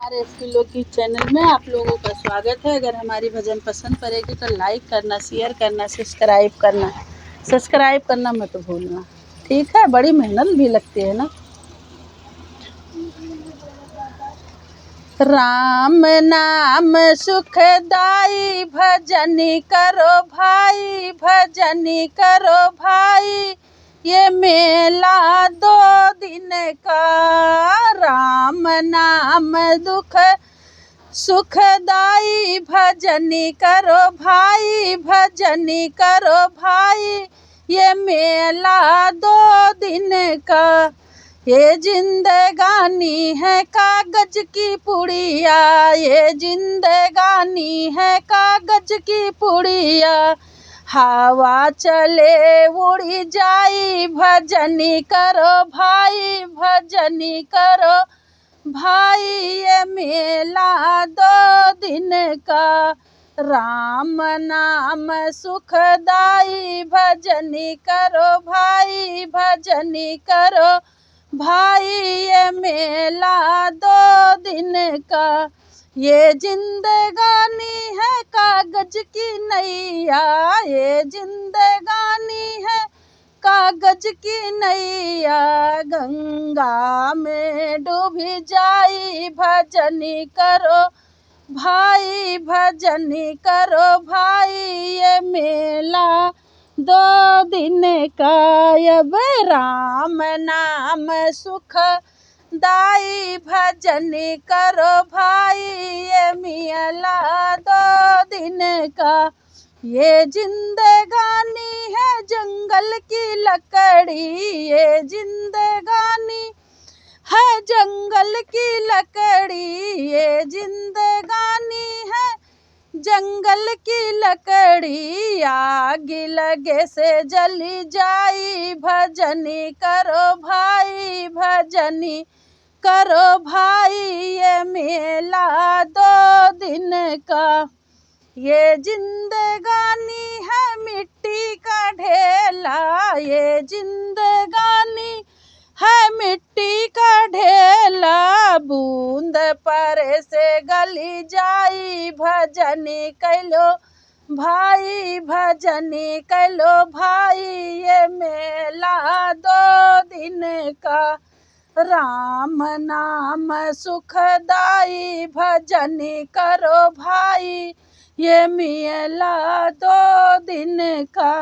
RSP लोकी channel में आप लोगों का स्वागत है। अगर हमारी भजन पसंद पड़ेगी तो लाइक करना, शेयर करना, सब्सक्राइब करना मत भूलना। ठीक है, बड़ी मेहनत भी लगती है ना। राम नाम सुखदाई भजन करो भाई, भजन करो भाई, ये मेला 2 दिन का। राम नाम दुख सुखदाई भजन करो भाई, भजन करो भाई, ये मेला 2 दिन का। ये जिंदगानी है कागज की पुड़िया, ये जिंदगानी है कागज की पुड़िया, हवा चले उड़ी जाई, भजन करो भाई, भजन करो भाई, ये मेला 2 दिन का। राम नाम सुखदाई भजन करो भाई, भजन करो भाई, ये मेला 2 दिन का। ये जिंदगानी है कागज की नैया, ये जिंदगानी है कागज की नैया, गंगा में डूबी जाई, भजन करो भाई, भजन करो भाई, ये मेला 2 दिन का। अब राम नाम सुख दाई भजन करो भाई, ये मेला 2 दिन का। ये जिंदगानी है जंगल की लकड़ी, ये जिंदगानी है जंगल की लकड़ी, ये जिंदगानी है जंगल की लकड़ी, आग लगे से जली जाई, भजन करो भाई, भजन करो भाई, ये मेला 2 दिन का। ये जिंदगानी है मिट्टी का ढेला, ये जिंदगानी है मिट्टी का ढेला, बूंद परे से गली जाई, भजन कैलो भाई, भजन कैलो भाई, ये मेला 2 दिन का। राम नाम सुखदाई भजन करो भाई, ये मेला 2 दिन का।